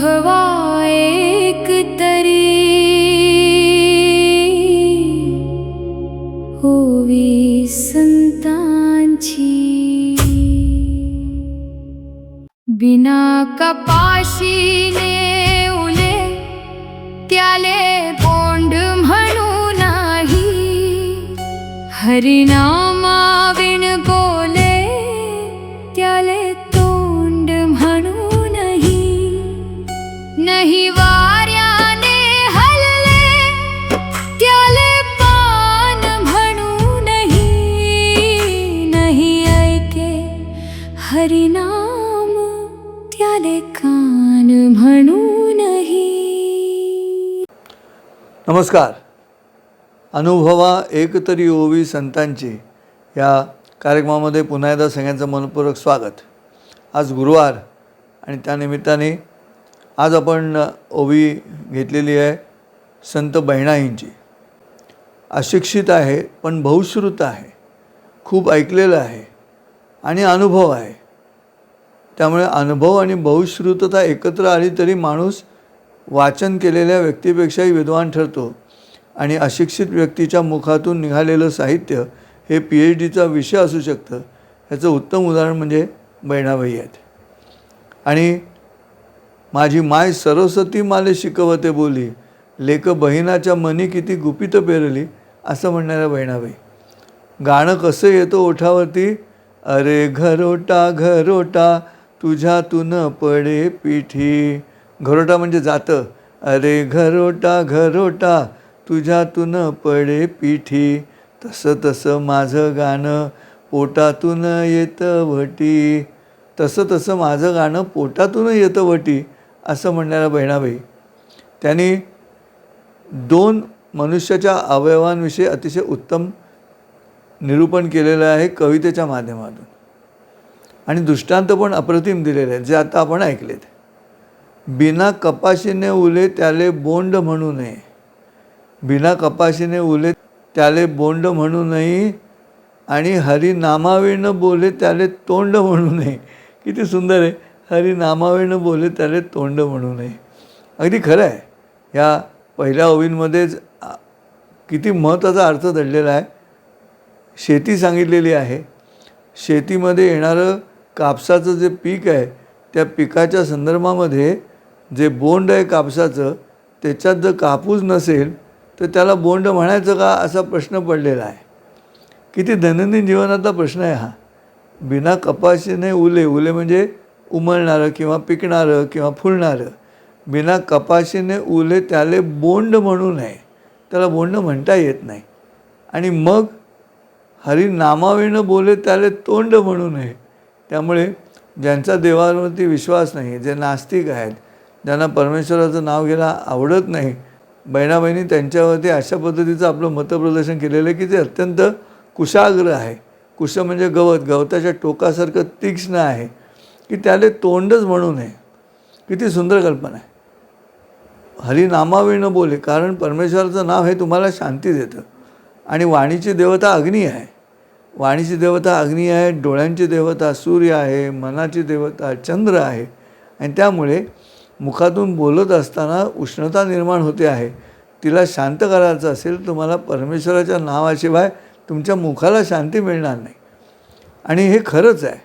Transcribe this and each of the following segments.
अनुभवा एक तरी होवी संतांची। बिना कपाशीने उले त्याले बोंड म्हणू नाही, हरिनामा विण बोले त्याले तोंड म्हणू नाही। नाही वाऱ्याने हलले त्याले पान म्हणू नाही, नाही ऐके हरिनाम त्याले कान म्हणू नाही। नमस्कार. अनुभवा एकतरी ओवी संतांची या कार्यक्रमामध्ये पुन्हा एकदा सगळ्यांचं मनपूर्वक स्वागत. आज गुरुवार आणि त्यानिमित्ताने आज आपण ओवी घेतलेली आहे संत बहिणाईंची. अशिक्षित आहे पण बहुश्रुत आहे, खूप ऐकलेलं आहे आणि अनुभव आहे. त्यामुळे अनुभव आणि बहुश्रुतता एकत्र आली तरी माणूस वाचन केलेल्या व्यक्तीपेक्षाही विद्वान ठरतो. आणि अशिक्षित व्यक्तीच्या मुखातून निघालेलं साहित्य हे PhDचा विषय असू शकतं. ह्याचं उत्तम उदाहरण म्हणजे बहिणाबाई आहेत. आणि माझी माय सरस्वती माले शिकवते बोली, लेक बहिणाच्या मनी किती गुपित पेरली, असं म्हणणाऱ्या बहिणाबाई. गाणं कसं येतं ओठावरती, अरे घरोटा घरोटा तुझ्यातून पडे पिठी. घरोटा म्हणजे जातं. अरे घरोटा घरोटा तुझ्यातून पडे पिठी, तसं तसं माझं गाणं पोटातून येतं वटी. तसं तसं माझं गाणं पोटातून येतं वटी, असं म्हणणाऱ्या बहिणाबाई. त्यांनी दोन मनुष्याच्या अवयवांविषयी अतिशय उत्तम निरूपण केलेलं आहे कवितेच्या माध्यमातून. आणि दृष्टांत पण अप्रतिम दिलेले आहेत, जे आता आपण ऐकलेत. बिना कपाशीने उले त्याले बोंड म्हणू नये. बिना कपाशीने उले त्याले बोंड म्हणू नये, आणि हरिनामाविण बोले त्याले तोंड म्हणू नये. किती सुंदर आहे. हरिनामाविण बोले त्याले तोंड म्हणू नये. अगदी खरं आहे. ह्या पहिल्या ओवींमध्येच किती महत्त्वाचा अर्थ दडलेला आहे. शेती सांगितलेली आहे. शेतीमध्ये येणारं कापसाचं जे पीक आहे, त्या पिकाच्या संदर्भामध्ये जे बोंड आहे कापसाचं, त्याच्यात जर कापूस नसेल तर त्याला बोंड म्हणायचं का, असा प्रश्न पडलेला आहे. किती दैनंदिन जीवनातला प्रश्न आहे हा. बिना कपाशीने उले, उले म्हणजे उमलणारं किंवा पिकणारं किंवा फुलणारं. बिना कपाशीने उले त्याले बोंड म्हणू नये. त्याला बोंड म्हणता येत नाही. आणि मग हरिनामाविण बोले त्याले तोंड म्हणू नये. त्यामुळे ज्यांचा देवावरती विश्वास नाही, जे नास्तिक आहेत, ज्यांना परमेश्वराचं नाव घ्यायला आवडत नाही, बहिणाबहिणी त्यांच्यावरती अशा पद्धतीचं आपलं मतप्रदर्शन केलेलं आहे की ते अत्यंत कुशाग्र आहे. कुश म्हणजे गवत, गवताच्या टोकासारखं तीक्ष्ण आहे की त्याले तोंडच म्हणू नये. किती सुंदर कल्पना आहे. हरिनामाविण बोले, कारण परमेश्वराचं नाव हे तुम्हाला शांती देतं. आणि वाणीची देवता अग्नी आहे. वाणीची देवता अग्नी आहे, डोळ्यांची देवता सूर्य आहे, मनाची देवता चंद्र आहे. आणि त्यामुळे मुखातून बोलत असताना उष्णता निर्माण होते आहे. तिला शांत करायचं असेल, तुम्हाला परमेश्वराच्या नावाशिवाय तुमच्या मुखाला शांती मिळणार नाही. आणि हे खरंच आहे.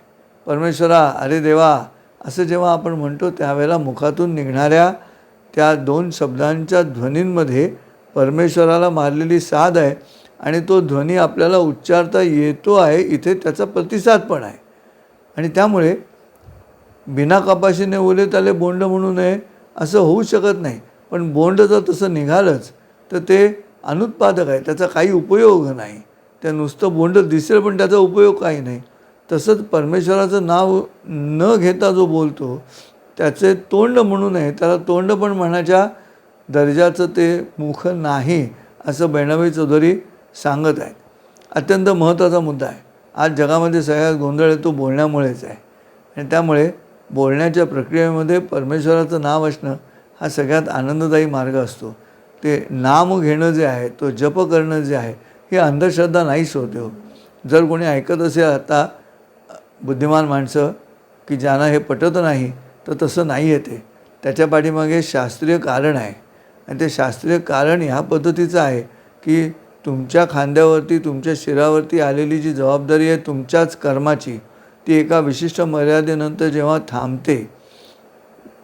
परमेश्वरा, अरे देवा, असं जेव्हा आपण म्हणतो त्यावेळेला मुखातून निघणाऱ्या त्या दोन शब्दांच्या ध्वनींमध्ये परमेश्वराला मारलेली साध आहे. आणि तो ध्वनी आपल्याला उच्चारता येतो आहे, इथे त्याचा प्रतिसाद पण आहे. आणि त्यामुळे बिना कपाशीने उले त्याले बोंड म्हणू नये असं होऊ शकत नाही. पण बोंड जर तसं निघालंच तर ते अनुत्पादक आहे, त्याचा काही उपयोग नाही. त्या नुसतं बोंड दिसेल पण त्याचा उपयोग काही नाही. तसंच परमेश्वराचं नाव न घेता जो बोलतो त्याचे तोंड म्हणू नये, त्याला तोंड पण म्हणायच्या दर्जाचं ते मुख नाही, असं बहिणाबाई चौधरी सांगत आहेत. अत्यंत महत्त्वाचा मुद्दा आहे. आज जगामध्ये सगळ्यात गोंधळ येतो बोलण्यामुळेच आहे. आणि त्यामुळे बोलण्याच्या प्रक्रियेमध्ये परमेश्वराचं नाव असणं हा सगळ्यात आनंददायी मार्ग असतो. ते नाम घेणं जे आहे, तो जप करणं जे आहे, ही अंधश्रद्धा नाहीच होते हो. जर कोणी ऐकत असेल आता बुद्धिमान माणसं की ज्यांना हे पटत नाही, तर तसं नाही आहे ते. त्याच्या पाठीमागे शास्त्रीय कारण आहे आणि ते शास्त्रीय कारण ह्या पद्धतीचं आहे की तुमच्या खांद्यावरती तुमच्या शिरावरती आलेली जी जबाबदारी आहे तुमच्याच कर्माची, ती एका विशिष्ट मर्यादेनंतर जेव्हा थांबते,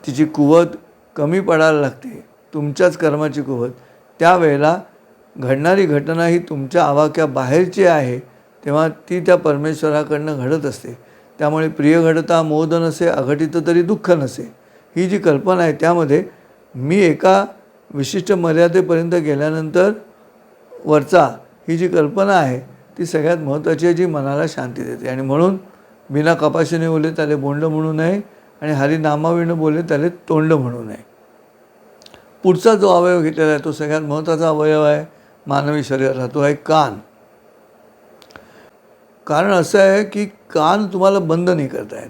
तिची कुवत कमी पडायला लागते, तुमच्याच कर्माची कुवत, त्यावेळेला घडणारी घटना ही तुमच्या आवाक्या बाहेरची आहे, तेव्हा ती त्या परमेश्वराकडनं घडत असते. त्यामुळे प्रिय घडता मोद नसे, अघटित तरी दुःख नसे, ही जी कल्पना आहे त्यामध्ये मी एका विशिष्ट मर्यादेपर्यंत गेल्यानंतर वरचा ही जी कल्पना आहे ती सगळ्यात महत्त्वाची आहे, जी मनाला शांती देते. आणि म्हणून बिना कपाशीने बोले त्याले बोंड म्हणू नये आणि हरिनामाविणं बोले त्याले तोंड म्हणू नये. पुढचा जो अवयव घेतलेला आहे तो सगळ्यात महत्त्वाचा अवयव आहे मानवी शरीराला, तो आहे कान. कारण असं आहे की कान तुम्हाला बंद नाही करता येत.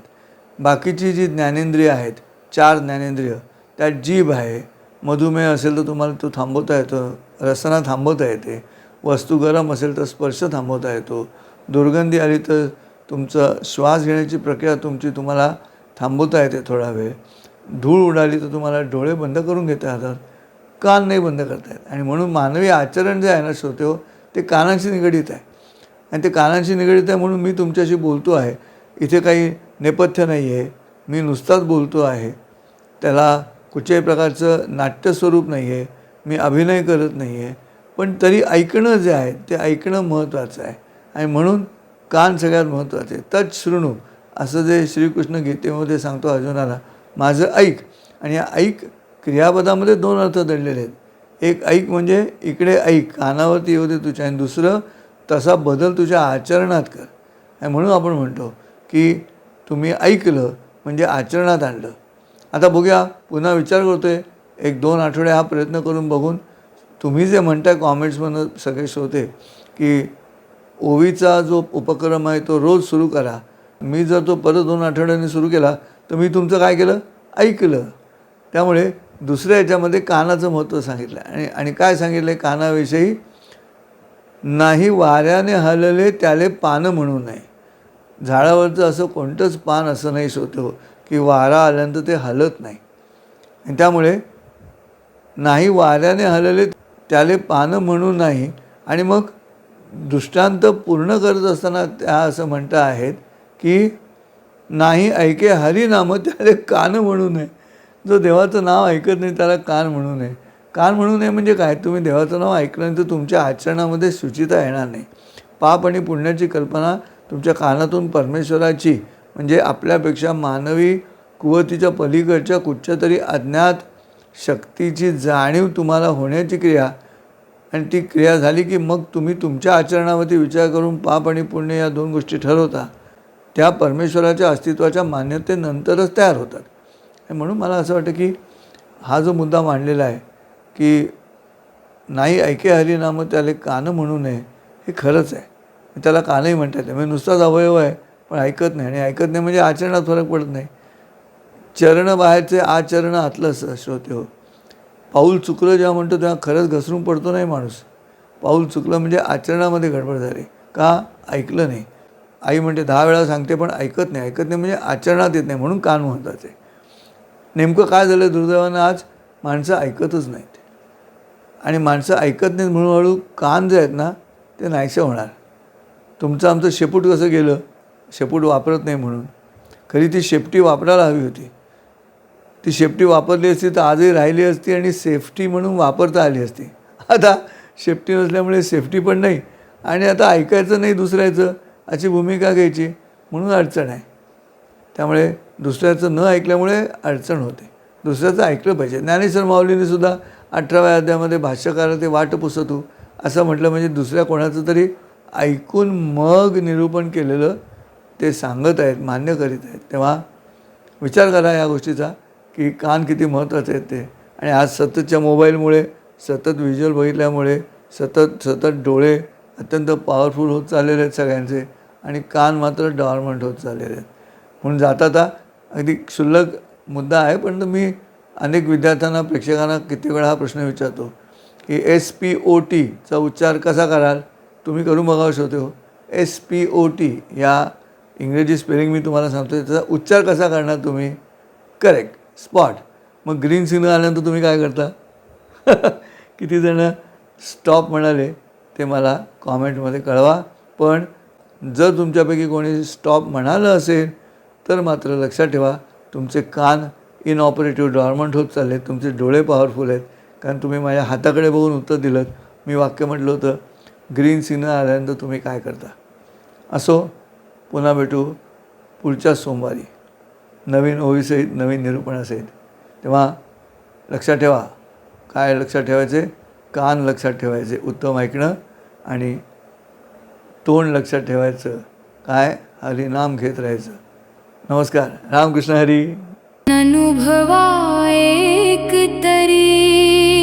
बाकीची जी ज्ञानेंद्रिय आहेत, 4 ज्ञानेंद्रिय, त्यात जीभ आहे, मधुमेह असेल तर तुम्हाला तो थांबवता येतो, रसना थांबवता येते, वस्तू गरम असेल तर स्पर्श थांबवता येतो, दुर्गंधी आली तर तुमचं श्वास घेण्याची प्रक्रिया तुम्हाला थांबवता येते थोडा वेळ, धूळ उडाली तर तुम्हाला डोळे बंद करून घेता येतात, कान नाही बंद करता येत. आणि म्हणून मानवी आचरण जे आहे ना श्रोतेहो, ते कानाशी निगडीत आहे. आणि ते कानाशी निगडीत आहे म्हणून मी तुमच्याशी बोलतो आहे. इथे काही नेपथ्य नाही आहे, मी नुसताच बोलतो आहे, त्याला कुठच्याही प्रकारचं नाट्यस्वरूप नाही आहे, मी अभिनय करत नाही आहे, पण तरी ऐकणं जे आहे ते ऐकणं महत्त्वाचं आहे. आणि म्हणून कान सगळ्यात महत्त्वाचे. तत् शृणू असं जे श्रीकृष्ण गीतेमध्ये सांगतो अर्जुनाला, माझं ऐक. आणि या ऐक क्रियापदामध्ये 2 अर्थ दडलेले आहेत. एक ऐक म्हणजे इकडे ऐक, कानावरती येऊ दे तुझ्या, आणि दुसरं तसा बदल तुझ्या आचरणात कर. आणि म्हणून आपण म्हणतो की तुम्ही ऐकलं म्हणजे आचरणात आणलं. आता बघूया, पुन्हा विचार करतो आहे, 1-2 आठवडे हा प्रयत्न करून बघून तुम्ही जे म्हणताय कॉमेंट्समधून सगळे श्रोते की ओवीचा जो उपक्रम आहे तो रोज सुरू करा, मी जर तो परत 2 आठवड्यांनी सुरू केला तर मी तुमचं काय केलं, ऐकलं. त्यामुळे दुसऱ्या याच्यामध्ये कानाचं महत्त्व सांगितलं आणि काय सांगितलं आहे कानाविषयी, नाही वाऱ्याने हलले त्याले पानं म्हणू नये. झाडावरचं असं कोणतंच पान असं नाही श्रोते हो की वारा आल्यानंतर ते हलत नाही. आणि त्यामुळे नाही वाऱ्याने हलले त्याले पानं म्हणू नाही. आणि मग दृष्टांत पूर्ण करत असताना त्या असं म्हणतं आहेत की नाही ऐके हरिनाम त्याले कान म्हणू नये. जो देवाचं नाव ऐकत नाही त्याला कान म्हणू नये. कान म्हणू नये म्हणजे काय, तुम्ही देवाचं नाव ऐकल्यानंतर तुमच्या आचरणामध्ये शुचिता येणार नाही. पाप आणि पुण्याची कल्पना तुमच्या कानातून परमेश्वराची म्हणजे आपल्यापेक्षा मानवी कुवतीच्या पलीकडच्या कुठच्या तरी अज्ञात शक्तीची जाणीव तुम्हाला होण्याची क्रिया, आणि ती क्रिया झाली की मग तुम्ही तुमच्या आचरणावरती विचार करून पाप आणि पुण्य या 2 गोष्टी ठरवता, त्या परमेश्वराच्या अस्तित्वाच्या मान्यतेनंतरच तयार होतात. आणि म्हणून मला असं वाटतं की हा जो मुद्दा मांडलेला आहे की नाही ऐके हरिनाम त्याले कान म्हणू नये, हे खरंच आहे. त्याला कानही म्हणता येते, म्हणजे नुसताच अवयव आहे पण ऐकत नाही. आणि ऐकत नाही म्हणजे आचरणात फरक पडत नाही. चरण बाहेरचे, आचरण आतलं असं श्रोते हो. पाऊल चुकलं जेव्हा म्हणतो तेव्हा खरंच घसरून पडतो नाही माणूस. पाऊल चुकलं म्हणजे आचरणामध्ये गडबड झाली, का ऐकलं नाही. आई म्हणते 10 वेळा सांगते पण ऐकत नाही. ऐकत नाही म्हणजे आचरणात येत नाही, म्हणून कान महत्त्वाचे. नेमकं काय झालं दुर्दैवानं, आज माणसं ऐकतच नाहीत. आणि माणसं ऐकत नाहीत म्हणून हळू कान जे आहेत ना ते नाहीसे होणार. तुमचं आमचं शेपूट कसं गेलं, शेपूट वापरत नाही म्हणून. खरी ती शेपटी वापरायला हवी होती. ती शेपटी वापरली असती तर आजही राहिली असती आणि सेफ्टी म्हणून वापरता आली असती. आता शेपटी नसल्यामुळे सेफ्टी पण नाही आणि आता ऐकायचं नाही दुसऱ्याचं अशी भूमिका घ्यायची, म्हणून अडचण आहे. त्यामुळे दुसऱ्याचं न ऐकल्यामुळे अडचण होते. दुसऱ्याचं ऐकलं पाहिजे. ज्ञानेश्वर माऊलीने सुद्धा 18व्या अध्यायामध्ये भाष्यकाराचे वाट पुसतू असं म्हटलं, म्हणजे दुसऱ्या कोणाचं तरी ऐकून मग निरूपण केलेलं ते सांगत आहेत, मान्य करीत आहेत. तेव्हा विचार करा या गोष्टीचा की कान किती महत्त्वाचे आहेत ते. आणि आज सततच्या मोबाईलमुळे, सतत व्हिज्युअल बघितल्यामुळे सतत डोळे अत्यंत पॉवरफुल होत चाललेले आहेत सगळ्यांचे, आणि कान मात्र डॉर्मंट होत चाललेले आहेत. म्हणून जाता अगदी क्षुल्लक मुद्दा आहे, पण मी अनेक विद्यार्थ्यांना, प्रेक्षकांना किती वेळा हा प्रश्न विचारतो की SPOTचा उच्चार कसा कराल. तुम्ही करून बघावं होते हो. SPOT या इंग्रजी स्पेलिंग मी तुम्हाला सांगतो, त्याचा उच्चार कसा करणार तुम्ही. Correct, spot. मग ग्रीन सिग्नल आल्यानंतर तुम्ही काय करता? किती जणं स्टॉप म्हणाले ते मला कॉमेंटमध्ये कळवा. पण जर तुमच्यापैकी कोणी स्टॉप म्हणालं असेल तर मात्र लक्षात ठेवा, तुमचे कान इनऑपरेटिव्ह डॉर्मंट होत चालले, तुमचे डोळे पॉवरफुल आहेत. कारण तुम्ही माझ्या हाताकडे बघून उत्तर दिलं. मी वाक्य म्हटलं होतं, ग्रीन सिग्नल आल्यानंतर तुम्ही काय करता. असो, पुन्हा भेटू पुढच्या सोमवारी नवीन ओवीसहित, नवीन निरूपणासहित. तेव्हा लक्षात ठेवा, काय लक्षात ठेवायचे? कान लक्षात ठेवायचे, उत्तम ऐकणं, आणि तोंड लक्षात ठेवायचं, काय हरिनाम घेत राहायचं. नमस्कार. रामकृष्ण हरी. अनुभवा एक तरी